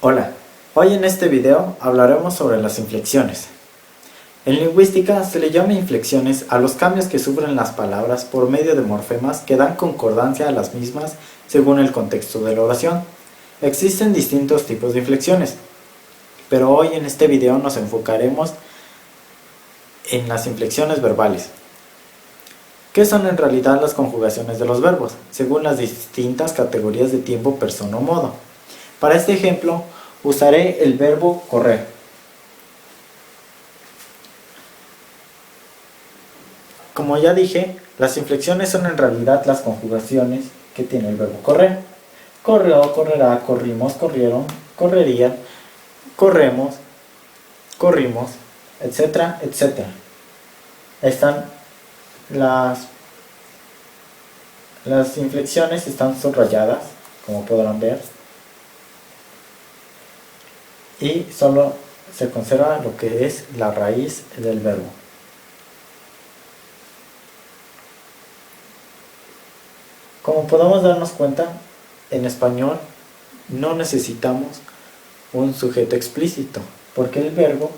Hola, hoy en este video hablaremos sobre las inflexiones. En lingüística se le llama inflexiones a los cambios que sufren las palabras por medio de morfemas que dan concordancia a las mismas según el contexto de la oración. Existen distintos tipos de inflexiones, pero hoy en este video nos enfocaremos en las inflexiones verbales. ¿Qué son en realidad las conjugaciones de los verbos, según las distintas categorías de tiempo, persona o modo? Para este ejemplo, usaré el verbo correr. Como ya dije, las inflexiones son en realidad las conjugaciones que tiene el verbo correr. Corrió, correrá, corrimos, corrieron, correrían, corremos, corrimos, etcétera, etcétera. Las inflexiones están subrayadas, como podrán ver, y solo se conserva lo que es la raíz del verbo. Como podemos darnos cuenta, en español no necesitamos un sujeto explícito, porque el verbo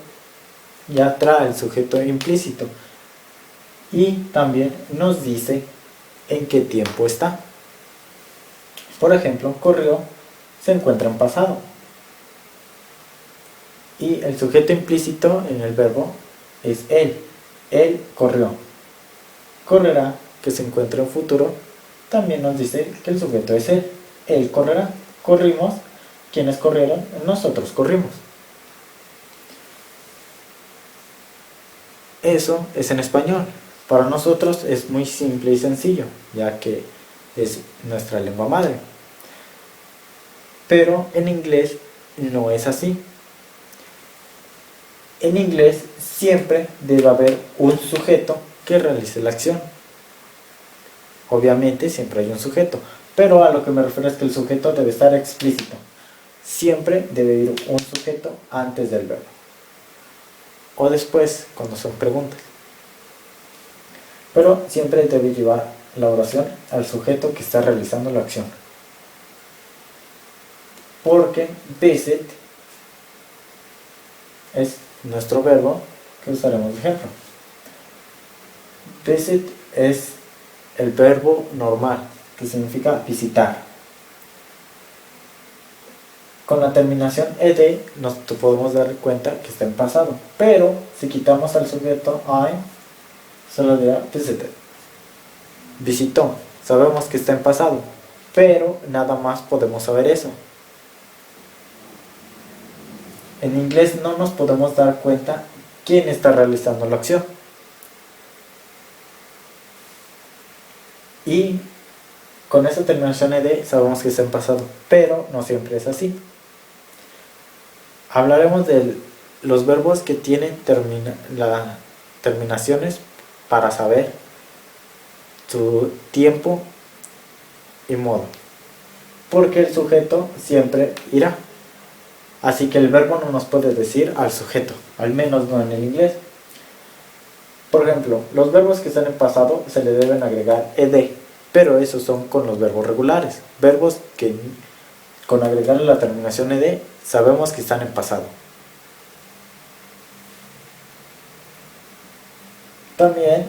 ya trae el sujeto implícito y también nos dice en qué tiempo está. Por ejemplo, corrió se encuentra en pasado y el sujeto implícito en el verbo es él. Él corrió. Correrá, que se encuentra en futuro, también nos dice que el sujeto es él. Él correrá. Corrimos. ¿Quiénes corrieron? Nosotros corrimos. Eso es en español. Para nosotros es muy simple y sencillo, ya que es nuestra lengua madre. Pero en inglés no es así. En inglés siempre debe haber un sujeto que realice la acción. Obviamente siempre hay un sujeto, pero a lo que me refiero es que el sujeto debe estar explícito. Siempre debe ir un sujeto antes del verbo. O después, cuando son preguntas. Pero siempre debe llevar la oración al sujeto que está realizando la acción. Porque visit es nuestro verbo que usaremos de ejemplo. Visit es el verbo normal, que significa visitar. Con la terminación ed nos podemos dar cuenta que está en pasado, pero si quitamos al sujeto I, solo dirá visited. Visitó, sabemos que está en pasado, pero nada más podemos saber eso. En inglés no nos podemos dar cuenta quién está realizando la acción. Y con esa terminación ed sabemos que está en pasado, pero no siempre es así. Hablaremos de los verbos que tienen terminaciones para saber su tiempo y modo, porque el sujeto siempre irá. Así que el verbo no nos puede decir al sujeto, al menos no en el inglés. Por ejemplo, los verbos que están en pasado se le deben agregar ed, pero esos son con los verbos regulares. Verbos que con agregarle la terminación ed sabemos que están en pasado. También,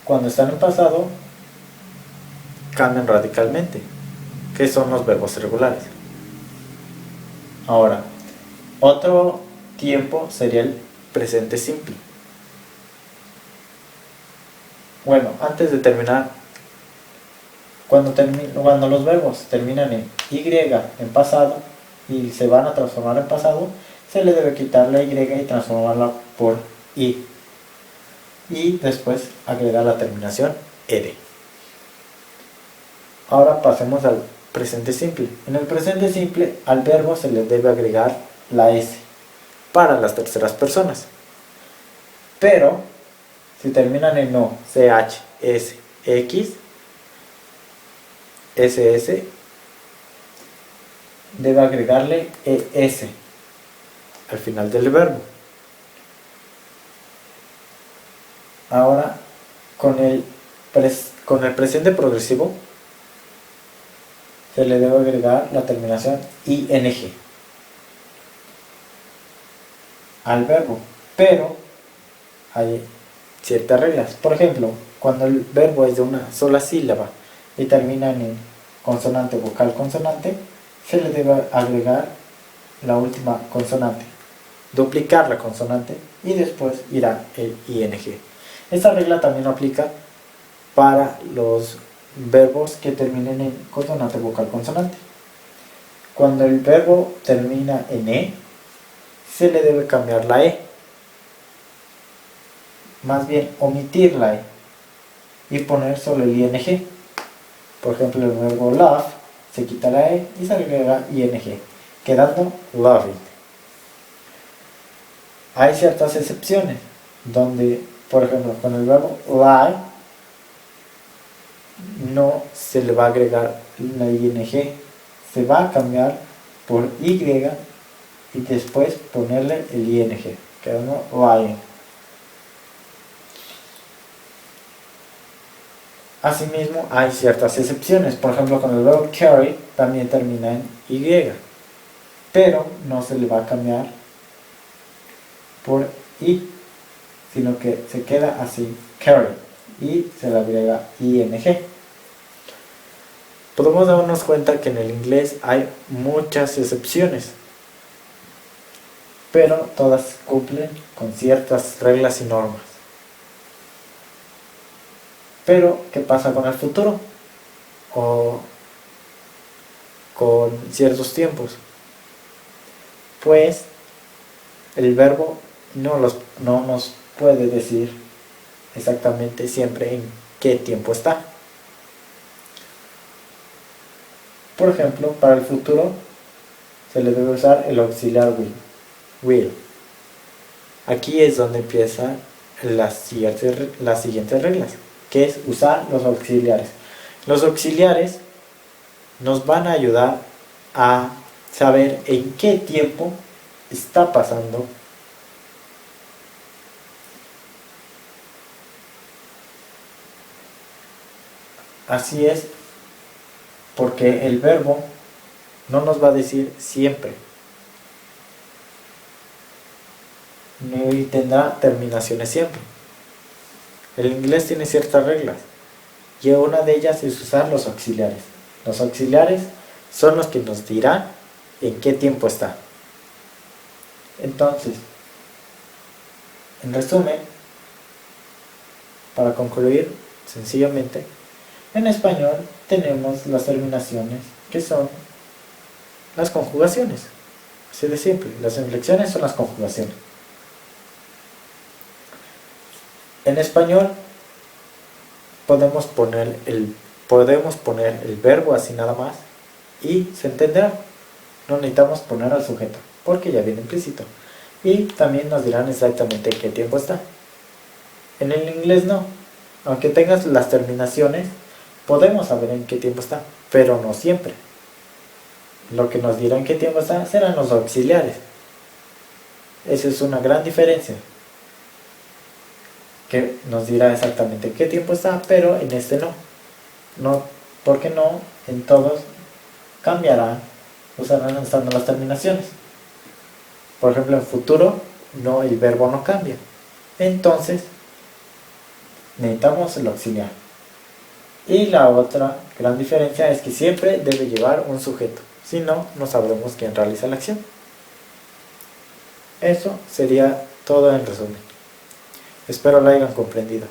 cuando están en pasado, cambian radicalmente, que son los verbos regulares. Ahora, otro tiempo sería el presente simple. Bueno, antes de terminar, cuando los verbos terminan en y en pasado y se van a transformar en pasado, se le debe quitar la y y transformarla por i. Y después agregar la terminación ed. Ahora pasemos al presente simple. En el presente simple al verbo se le debe agregar la s para las terceras personas. Pero si terminan en o, ch, s, x, ss, debe agregarle es al final del verbo. Ahora con el presente progresivo se le debe agregar la terminación ing. al verbo, pero hay ciertas reglas. Por ejemplo, cuando el verbo es de una sola sílaba y termina en consonante, vocal, consonante, se le debe agregar la última consonante, duplicar la consonante y después irá el ing. Esta regla también aplica para los verbos que terminen en consonante, vocal, consonante. Cuando el verbo termina en e, se le debe cambiar la e, más bien omitir la e y poner solo el ing. Por ejemplo, el verbo love, se quita la e y se agrega ing, quedando loving. Hay ciertas excepciones donde, por ejemplo, con el verbo lie no se le va a agregar la ing, se va a cambiar por y y después ponerle el ing, quedando lying. Asimismo, hay ciertas excepciones. Por ejemplo, con el verbo carry también termina en y, pero no se le va a cambiar por y, sino que se queda así, carry, y se le agrega ing. Podemos darnos cuenta que en el inglés hay muchas excepciones, pero todas cumplen con ciertas reglas y normas. Pero, ¿qué pasa con el futuro? O con ciertos tiempos. Pues el verbo no nos puede decir exactamente siempre en qué tiempo está. Por ejemplo, para el futuro se le debe usar el auxiliar will. Aquí es donde empiezan las siguientes reglas, que es usar los auxiliares. Los auxiliares nos van a ayudar a saber en qué tiempo está pasando así es, porque el verbo no nos va a decir siempre, ni tendrá terminaciones siempre. El inglés tiene ciertas reglas y una de ellas es usar los auxiliares. Los auxiliares son los que nos dirán en qué tiempo está. Entonces, en resumen, para concluir, sencillamente, en español tenemos las terminaciones que son las conjugaciones. Así de simple, las inflexiones son las conjugaciones. En español podemos poner el verbo así nada más y se entenderá. No necesitamos poner al sujeto porque ya viene implícito. Y también nos dirán exactamente qué tiempo está. En el inglés no. Aunque tengas las terminaciones, podemos saber en qué tiempo está, pero no siempre. Lo que nos dirá en qué tiempo está serán los auxiliares. Esa es una gran diferencia, que nos dirá exactamente qué tiempo está, pero en este no, porque no en todos cambiará, usarán estando las terminaciones. Por ejemplo, en futuro no, el verbo no cambia, entonces necesitamos el auxiliar. Y la otra gran diferencia es que siempre debe llevar un sujeto, si no, no sabremos quién realiza la acción. Eso sería todo en resumen. Espero lo hayan comprendido.